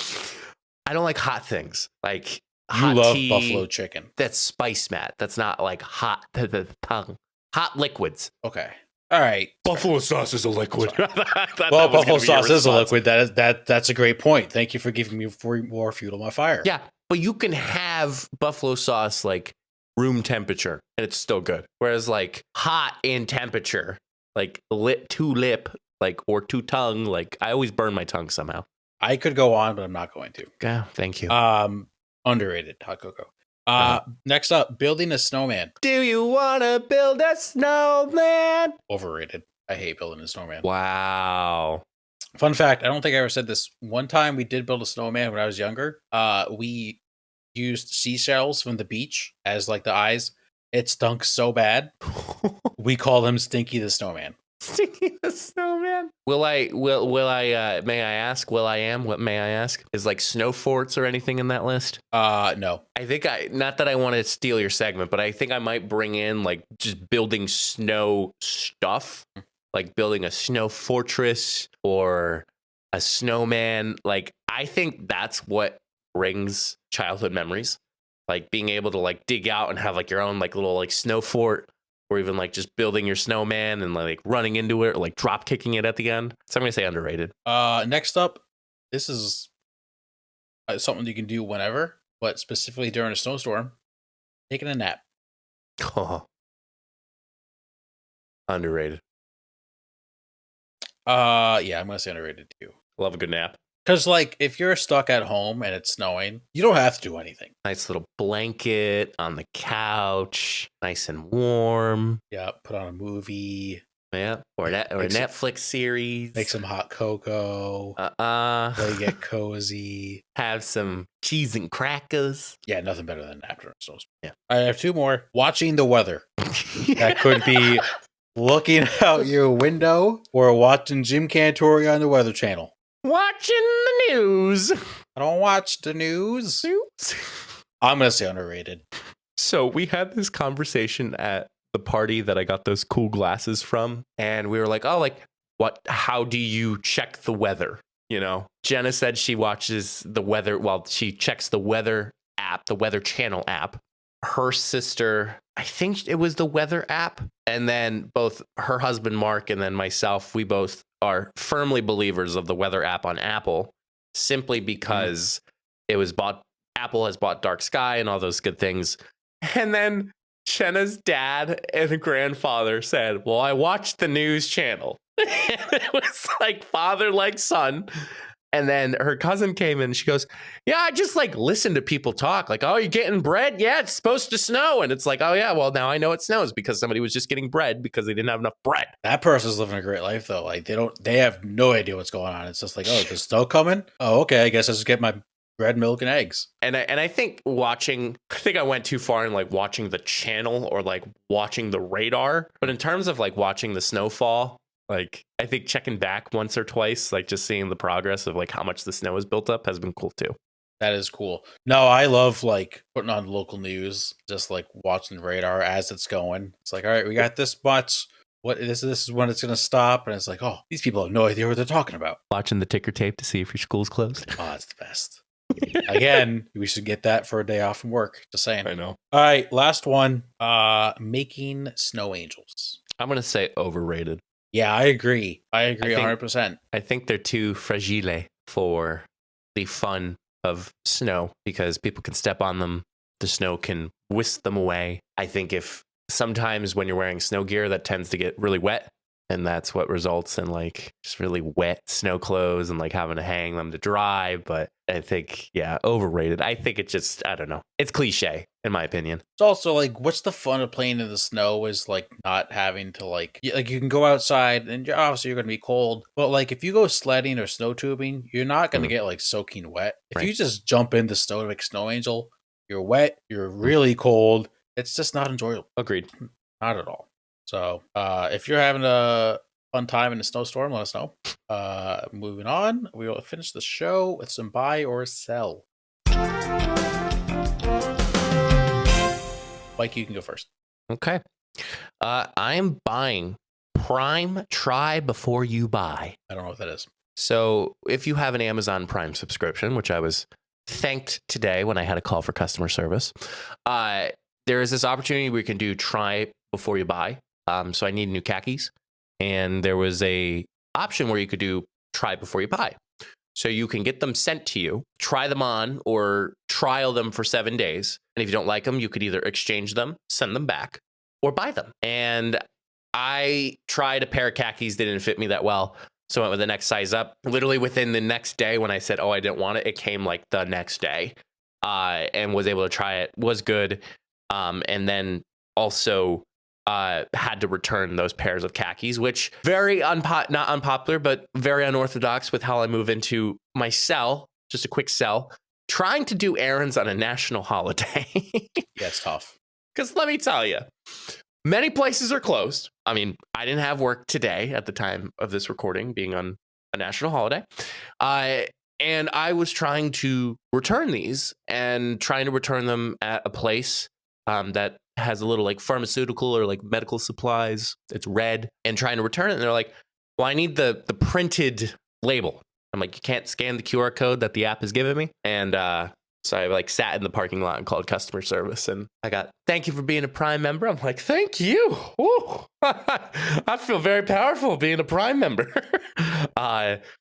I don't like hot things. Like hot love tea, buffalo chicken. That's spice, Matt. That's not like hot to the tongue. Hot liquids. Okay. All right. Buffalo sauce is a liquid. Well, buffalo sauce is a liquid. That's a great point. Thank you for giving me more fuel on my fire. Yeah, but you can have buffalo sauce like room temperature and it's still good. Whereas like hot in temperature, like to lip, like or to tongue, like I always burn my tongue somehow. I could go on, but I'm not going to. Yeah, thank you. Underrated hot cocoa. Next up, building a snowman. Do you want to build a snowman? Overrated. I hate building a snowman. Wow. Fun fact, I don't think I ever said this. One time we did build a snowman when I was younger. We used seashells from the beach as like the eyes. It stunk so bad. We call him Stinky the Snowman. Sticking a snowman. Will I may I ask, what may I ask? Is like snow forts or anything in that list? No. I think not that I want to steal your segment, but I think I might bring in like just building snow stuff, like building a snow fortress or a snowman. Like, I think that's what brings childhood memories. Like being able to like dig out and have like your own like little like snow fort, or even like just building your snowman and like running into it or like drop kicking it at the end. So I'm going to say underrated. Next up, this is something you can do whenever, but specifically during a snowstorm, taking a nap. Oh, underrated. Yeah, I'm going to say underrated too. Love a good nap. Because, like, if you're stuck at home and it's snowing, you don't have to do anything. Nice little blanket on the couch, nice and warm. Yeah, put on a movie. Yeah, or a Netflix series. Make some hot cocoa. Play, get cozy. Have some cheese and crackers. Yeah, nothing better than after a snowstorm. Yeah. I have two more. Watching the weather. That could be looking out your window or watching Jim Cantori on the Weather Channel. Watching the news. I don't watch the news. I'm going to say underrated. So we had this conversation at the party that I got those cool glasses from. And we were like, oh, like, how do you check the weather? You know, Jenna said she watches the weather. Well, she checks the weather app, the Weather Channel app. Her sister, I think it was the weather app. And then both her husband, Mark, and then myself, we both are firmly believers of the weather app on Apple, simply because it was bought. Apple has bought Dark Sky and all those good things. And then Jenna's dad and grandfather said, well, I watched the news channel. And it was like father, like son. And then her cousin came in and she goes, yeah, I just like listen to people talk like, oh, you're getting bread? Yeah, it's supposed to snow. And it's like, oh, yeah, well, now I know it snows because somebody was just getting bread because they didn't have enough bread. That person's living a great life, though. Like, they have no idea what's going on. It's just like, oh, there's snow coming? Oh, okay, I guess I'll just get my bread, milk, and eggs. And I think I went too far in like watching the channel or like watching the radar. But in terms of like watching the snowfall, like, I think checking back once or twice, like just seeing the progress of like how much the snow has built up has been cool too. That is cool. No, I love like putting on local news, just like watching the radar as it's going. It's like, all right, we got this much. What this is when it's going to stop. And it's like, oh, these people have no idea what they're talking about. Watching the ticker tape to see if your school's closed. Oh, that's the best. Again, we should get that for a day off from work. Just saying. I know. All right, last one. Making snow angels. I'm going to say overrated. Yeah, I agree. 100%. I think they're too fragile for the fun of snow because people can step on them. The snow can whisk them away. I think if sometimes when you're wearing snow gear, that tends to get really wet. And that's what results in like just really wet snow clothes and like having to hang them to dry. But I think, yeah, overrated. I think it just, I don't know. It's cliche, in my opinion. It's also like, what's the fun of playing in the snow is like not having to like you can go outside and obviously you're going to be cold. But like if you go sledding or snow tubing, you're not going to get like soaking wet. If you just jump in the snow to make snow angel, you're wet, you're really cold. It's just not enjoyable. Agreed. Not at all. So if you're having a fun time in a snowstorm, let us know. Moving on, we will finish the show with some buy or sell. Mike, you can go first. Okay. I am buying Prime Try Before You Buy. I don't know what that is. So if you have an Amazon Prime subscription, which I was thanked today when I had a call for customer service, there is this opportunity where you can do Try Before You Buy. So I need new khakis, and there was a option where you could do Try Before You Buy. So you can get them sent to you, try them on, or trial them for 7 days. And if you don't like them, you could either exchange them, send them back, or buy them. And I tried a pair of khakis that didn't fit me that well. So I went with the next size up. Literally within the next day when I said, oh, I didn't want it, it came like the next day and was able to try it. Was good. And then also had to return those pairs of khakis, which very not unpopular, but very unorthodox with how I move into my cell. Just a quick sell. Trying to do errands on a national holiday. Yeah, it's tough. Because let me tell you, Many places are closed. I mean, I didn't have work today at the time of this recording, being on a national holiday. And I was trying to return these and trying to return them at a place that has a little like pharmaceutical or like medical supplies. It's red, and trying to return it. And they're like, well, I need the printed label. I'm like, you can't scan the QR code that the app has given me. And so I like sat in the parking lot and called customer service, and I got, thank you for being a Prime member. I'm like, thank you. Ooh. I feel very powerful being a Prime member,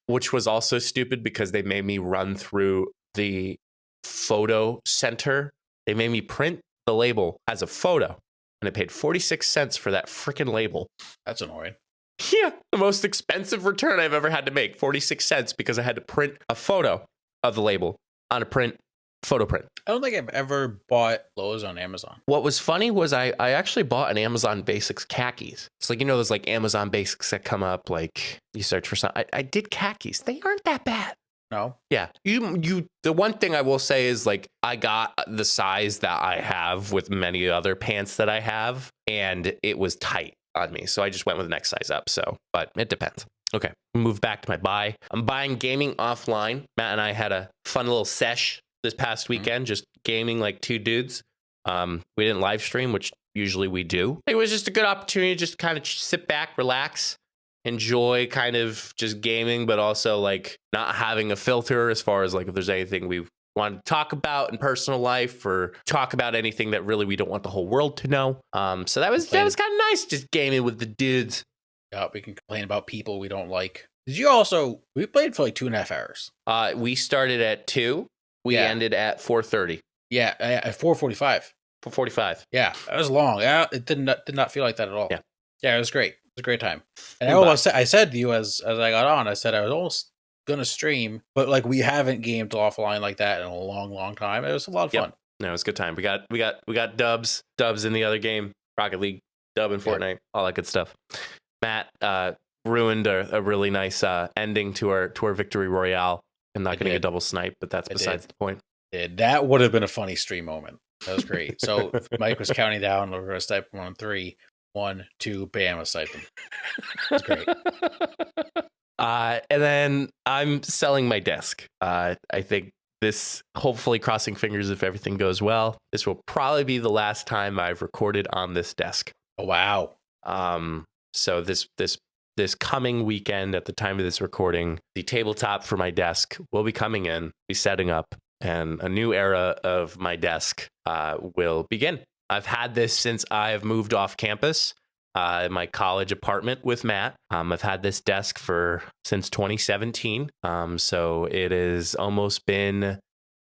which was also stupid because they made me run through the photo center. They made me print the label as a photo, and I paid 46 cents for that freaking label. That's annoying. Yeah, the most expensive return I've ever had to make, 46 cents, because I had to print a photo of the label on a photo print. I don't think I've ever bought clothes on Amazon. What was funny was I actually bought an Amazon Basics khakis. It's like, those like Amazon Basics that come up, like you search for something. I did khakis. They aren't that bad. No. Yeah. You the one thing I will say is like I got the size that I have with many other pants that I have, and it was tight on me. So I just went with the next size up. So, but it depends. Okay. Move back to my buy. I'm buying gaming offline. Matt and I had a fun little sesh this past weekend, just gaming like two dudes. We didn't live stream, which usually we do. It was just a good opportunity to just kind of sit back, relax, enjoy kind of just gaming, but also like not having a filter as far as like if there's anything we want to talk about in personal life or talk about anything that really we don't want the whole world to know. So that was kind of nice, just gaming with the dudes. Yeah, we can complain about people we don't like. Did you also? We played for like 2.5 hours. We started at 2. We ended at 4:30. Yeah, at 4:45. 4:45. Yeah, that was long. Yeah, it did not feel like that at all. Yeah, it was great. It was a great time. And I said to you as I got on, I said I was almost gonna stream, but like we haven't gamed offline like that in a long time. It was a lot of fun. No, it was a good time. We got dubs in the other game, Rocket League, dub in Fortnite, all that good stuff. Matt ruined a really nice ending to our victory royale. And not getting a double snipe, but that's besides the point. That would have been a funny stream moment. That was great. So Mike was counting down. We're going to snipe him on 3, 1, 2, bam, I sniped him. That's great. And then I'm selling my desk. I think this, hopefully crossing fingers if everything goes well, this will probably be the last time I've recorded on this desk. Oh, wow. So this coming weekend, at the time of this recording, the tabletop for my desk will be coming in, be setting up, and a new era of my desk will begin. I've had this since I've moved off campus in my college apartment with Matt. I've had this desk since 2017. So it has almost been,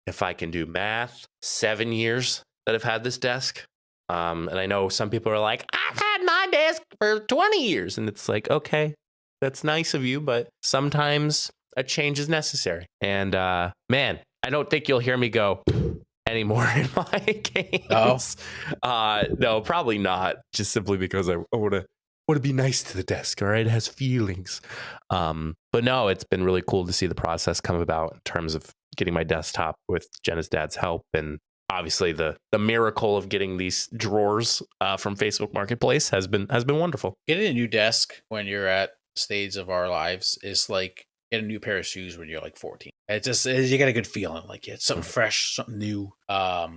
if I can do math, 7 years that I've had this desk. And I know some people are like, I've had my desk for 20 years. And it's like, okay, that's nice of you, but sometimes a change is necessary. And man, I don't think you'll hear me go anymore in my games. No, probably not. Just simply because I want to be nice to the desk. All right, it has feelings. But no, it's been really cool to see the process come about in terms of getting my desktop with Jenna's dad's help, and obviously the miracle of getting these drawers from Facebook Marketplace has been wonderful. Getting a new desk when you're at stage of our lives is like getting a new pair of shoes when you're like 14. It's just, you get a good feeling, like it's something fresh, something new. I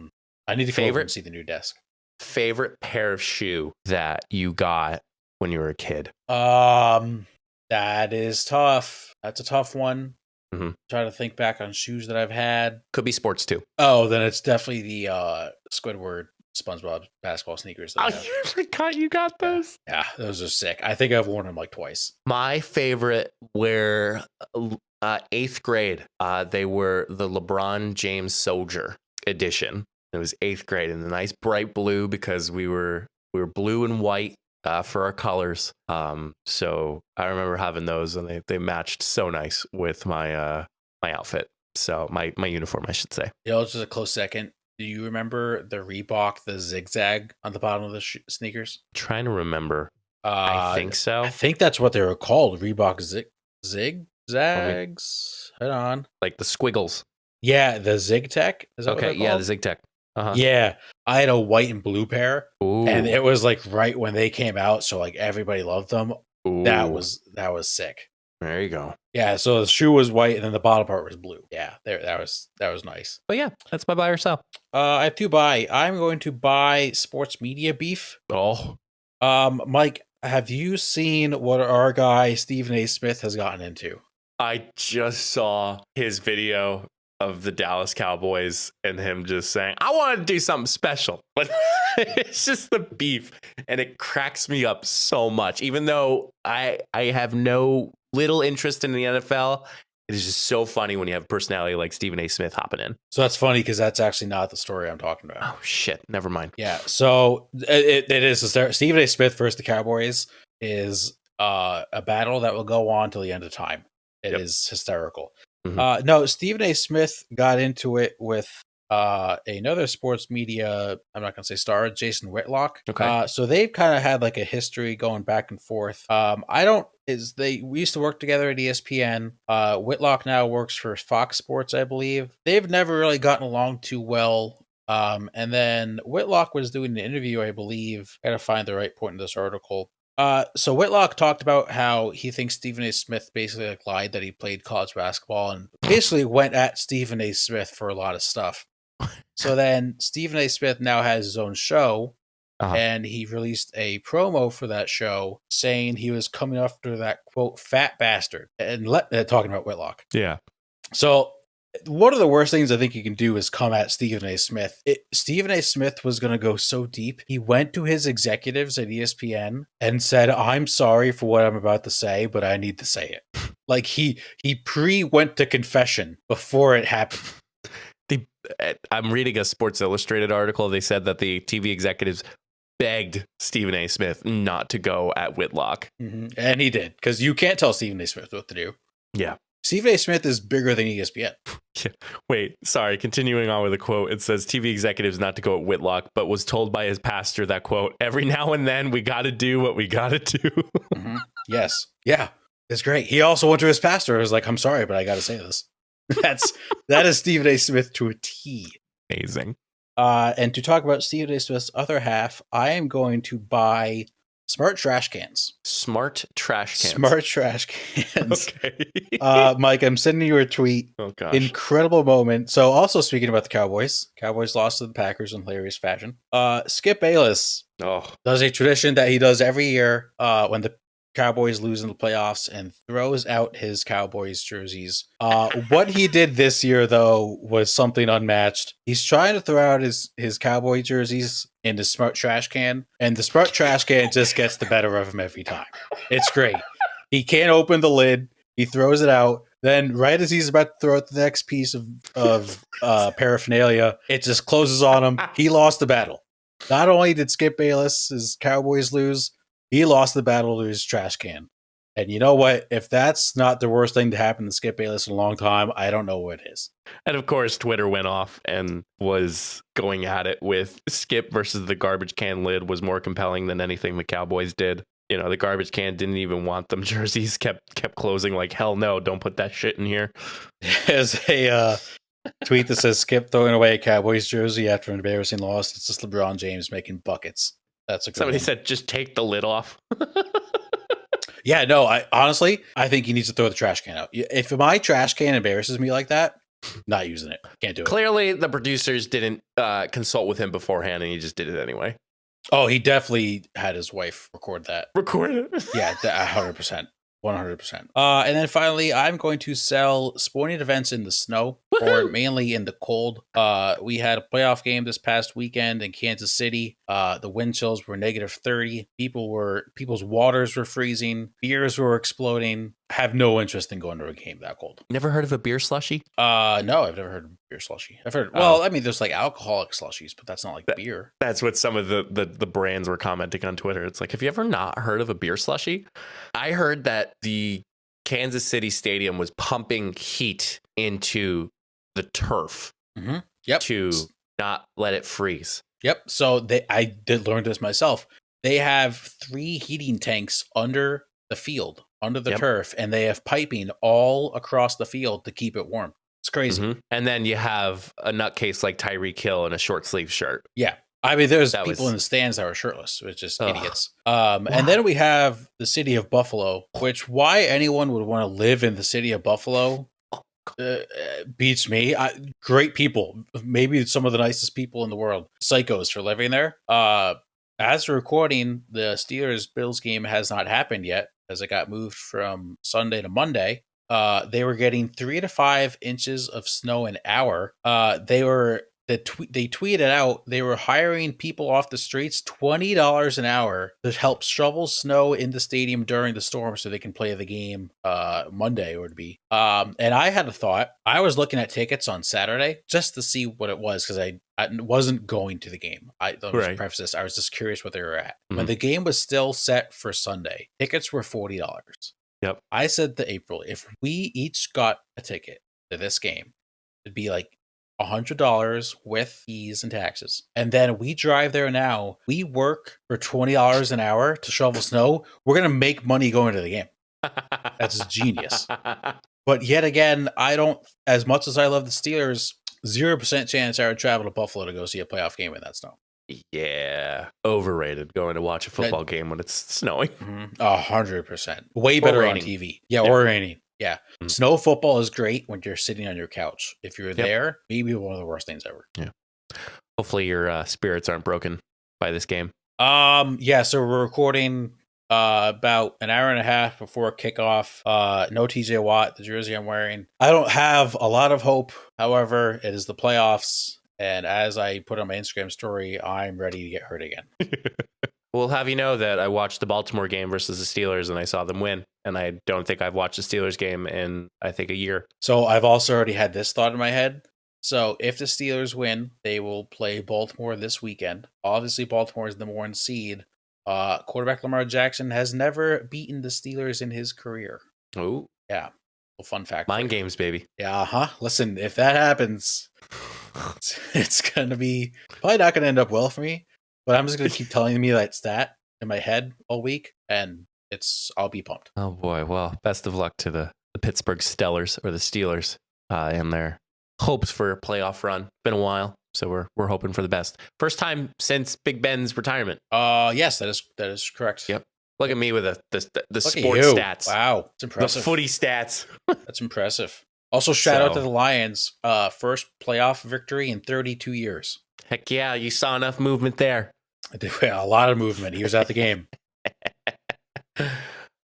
need to go over and see the new desk. Favorite pair of shoe that you got when you were a kid? That is tough. That's a tough one. Mm-hmm. Try to think back on shoes that I've had. Could be sports too. Oh, then it's definitely the Squidward SpongeBob basketball sneakers. I forgot you got those. Yeah, those are sick. I think I've worn them like twice. My favorite were 8th grade. They were the LeBron James Soldier edition. It was 8th grade in the nice bright blue because we were blue and white for our colors. So I remember having those, and they matched so nice with my my outfit. So my uniform, I should say. Just a close second. Do you remember the Reebok, the zigzag on the bottom of the sneakers? Trying to remember. I think so. I think that's what they were called. Reebok zigzags. Hold on. Like the squiggles. Yeah, the Zig Tech. Is that okay? what Yeah, the Zig Tech. Yeah, I had a white and blue pair, Ooh. and it was like right when they came out, so like everybody loved them. That Ooh. was sick. There you go. Yeah, so the shoe was white, and then the bottom part was blue. Yeah, that was nice. But yeah, that's my buy or sell. I have to buy. I'm going to buy sports media beef. Oh, Mike, have you seen what our guy Stephen A. Smith has gotten into? I just saw his video of the Dallas Cowboys and him just saying, I want to do something special. But it's just the beef. And it cracks me up so much. Even though I have no little interest in the NFL, it is just so funny when you have a personality like Stephen A. Smith hopping in. So that's funny because that's actually not the story I'm talking about. Oh, shit. Never mind. Yeah, so it is Stephen A. Smith versus the Cowboys is a battle that will go on till the end of time. It is hysterical. Mhm. No, Stephen A. Smith got into it with another sports media, I'm not going to say star, Jason Whitlock. Okay. So they've kind of had like a history going back and forth. We used to work together at ESPN. Whitlock now works for Fox Sports, I believe. They've never really gotten along too well. And then Whitlock was doing an interview, I believe. I gotta find the right point in this article. So Whitlock talked about how he thinks Stephen A. Smith basically like lied that he played college basketball and basically went at Stephen A. Smith for a lot of stuff. So then Stephen A. Smith now has his own show, and he released a promo for that show saying he was coming after that quote fat bastard and talking about Whitlock. Yeah. So one of the worst things I think you can do is come at Stephen A. Smith. Stephen A. Smith was going to go so deep. He went to his executives at ESPN and said, I'm sorry for what I'm about to say, but I need to say it. Like he went to confession before it happened. I'm reading a Sports Illustrated article. They said that the TV executives begged Stephen A. Smith not to go at Whitlock. Mm-hmm. And he did, because you can't tell Stephen A. Smith what to do. Yeah. Stephen A. Smith is bigger than ESPN. Wait, sorry. Continuing on with a quote, it says TV executives not to go at Whitlock, but was told by his pastor that, quote, every now and then we got to do what we got to do. Mm-hmm. Yes. Yeah. It's great. He also went to his pastor and was like, I'm sorry, but I got to say this. That is Stephen A. Smith to a T. Amazing. And to talk about Stephen A. Smith's other half, I am going to buy smart trash cans. Smart trash cans. Smart trash cans. Okay. Mike, I'm sending you a tweet. Oh, gosh. Incredible moment. So also speaking about the Cowboys lost to the Packers in hilarious fashion. Skip Bayless does a tradition that he does every year when the Cowboys lose in the playoffs and throws out his Cowboys jerseys. What he did this year, though, was something unmatched. He's trying to throw out his Cowboy jerseys in the smart trash can, and the smart trash can just gets the better of him every time. It's great. He can't open the lid. He throws it out. Then, right as he's about to throw out the next piece of paraphernalia, it just closes on him. He lost the battle. Not only did Skip Bayless, his Cowboys, lose, he lost the battle to his trash can. And you know what? If that's not the worst thing to happen to Skip Bayless in a long time, I don't know what is. And of course, Twitter went off and was going at it with Skip versus the garbage can lid was more compelling than anything the Cowboys did. You know, the garbage can didn't even want them jerseys, kept closing like, hell no, don't put that shit in here. There's a tweet that says Skip throwing away a Cowboys jersey after an embarrassing loss. It's just LeBron James making buckets. That's a good Somebody one. said, just take the lid off. Yeah, no, I think he needs to throw the trash can out. If my trash can embarrasses me like that, not using it. Can't do it. Clearly, the producers didn't consult with him beforehand, and he just did it anyway. Oh, he definitely had his wife record that. Record it? Yeah, 100%. 100%. And then finally, I'm going to sell sporting events in the snow or mainly in the cold. We had a playoff game this past weekend in Kansas City. The wind chills were -30. People's waters were freezing. Beers were exploding. Have no interest in going to a game that cold. Never heard of a beer slushy? No, I've never heard of beer slushy. I've heard. Well, I mean, there's like alcoholic slushies, but that's not like beer. That's what some of the brands were commenting on Twitter. It's like, have you ever not heard of a beer slushy? I heard that the Kansas City Stadium was pumping heat into the turf to not let it freeze. Yep. So I did learn this myself. They have 3 heating tanks under the field, under the turf, and they have piping all across the field to keep it warm. It's crazy. Mm-hmm. And then you have a nutcase like Tyreek Hill in a short sleeve shirt. Yeah. I mean, there's people in the stands that were shirtless, which is idiots. Wow. And then we have the city of Buffalo, which why anyone would want to live in the city of Buffalo beats me. Great people, maybe some of the nicest people in the world. Psychos for living there. As we're recording, the Steelers-Bills game has not happened yet, as it got moved from Sunday to Monday. They were getting 3 to 5 inches of snow an hour. They tweeted out they were hiring people off the streets $20 an hour to help shovel snow in the stadium during the storm so they can play the game Monday or to be. And I had a thought. I was looking at tickets on Saturday just to see what it was because I wasn't going to the game. Let me preface this. I was just curious what they were at. Mm-hmm. When the game was still set for Sunday, tickets were $40. Yep. I said to April, if we each got a ticket to this game, it'd be like $100 with fees and taxes. And then we drive there now. We work for $20 an hour to shovel snow. We're going to make money going to the game. That's genius. But yet again, as much as I love the Steelers, 0% chance I would travel to Buffalo to go see a playoff game in that snow. Yeah. Overrated going to watch a football game when it's snowing. 100%. Way better on TV. Yeah, or raining. Yeah. Mm-hmm. Snow football is great when you're sitting on your couch. If you're there, maybe one of the worst things ever. Yeah. Hopefully your spirits aren't broken by this game. Yeah, so we're recording about an hour and a half before kickoff. No TJ Watt, the jersey I'm wearing. I don't have a lot of hope. However, it is the playoffs. And as I put on my Instagram story, I'm ready to get hurt again. We'll have you know that I watched the Baltimore game versus the Steelers and I saw them win. And I don't think I've watched the Steelers game in, I think, a year. So I've also already had this thought in my head. So if the Steelers win, they will play Baltimore this weekend. Obviously, Baltimore is the number 1 seed. Quarterback Lamar Jackson has never beaten the Steelers in his career. Oh. Yeah. Well, fun fact. Mind games, baby. Yeah, Listen, if that happens, it's going to be probably not going to end up well for me. But I'm just going to keep telling me that stat in my head all week, and I'll be pumped. Oh, boy. Well, best of luck to the Pittsburgh Steelers or the Steelers in their hopes for a playoff run. Been a while, so we're hoping for the best. First time since Big Ben's retirement. Yes, that is correct. Yep. Look at me with the sports stats. Wow, it's impressive. The footy stats. That's impressive. Also, shout out to the Lions. First playoff victory in 32 years. Heck yeah, you saw enough movement there. A lot of movement. He was at the game.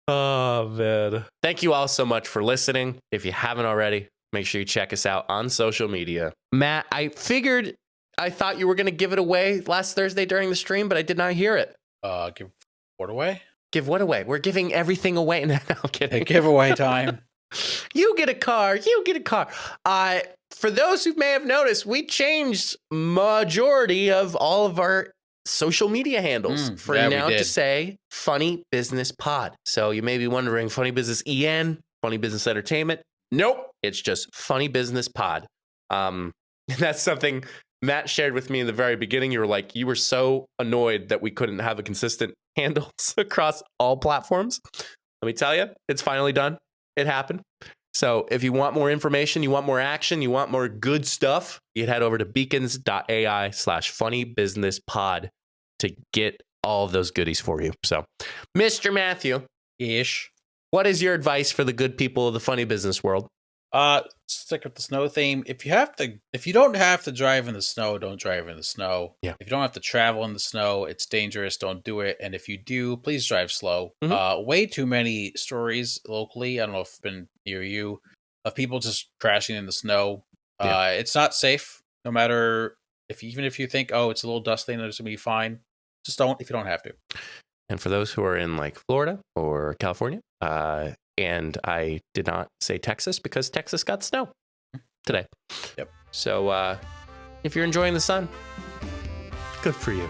Oh, man. Thank you all so much for listening. If you haven't already, make sure you check us out on social media. Matt, I thought you were going to give it away last Thursday during the stream, but I did not hear it. Give what away? Give what away? We're giving everything away. No, I'm kidding. Giveaway time. You get a car. For those who may have noticed, we changed majority of all of our social media handles to say Funny Business Pod. So you may be wondering, Funny Business EN, Funny Business Entertainment. Nope. It's just Funny Business Pod. That's something Matt shared with me in the very beginning. You were so annoyed that we couldn't have a consistent handles across all platforms. Let me tell you, it's finally done. It happened. So if you want more information, you want more action, you want more good stuff, you can head over to beacons.ai/funnybusinesspod to get all of those goodies for you. So, Mr. Matthew, what is your advice for the good people of the funny business world? Stick with the snow theme. If you don't have to drive in the snow, don't drive in the snow. Yeah. If you don't have to travel in the snow, it's dangerous. Don't do it. And if you do, please drive slow. Mm-hmm. Way too many stories locally. I don't know if it's been near you of people just crashing in the snow. Yeah. It's not safe. No matter even if you think, oh, it's a little dusty and it's gonna be fine. Just don't if you don't have to. And for those who are in like Florida or California, and I did not say Texas because Texas got snow today. Yep. So if you're enjoying the sun, good for you.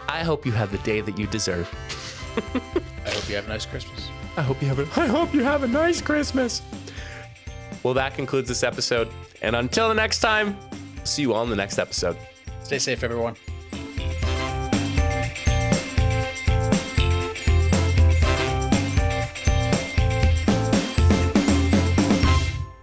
I hope you have the day that you deserve. I hope you have a nice Christmas. I hope you have a nice Christmas. Well, that concludes this episode. And until the next time, see you all in the next episode. Stay safe, everyone.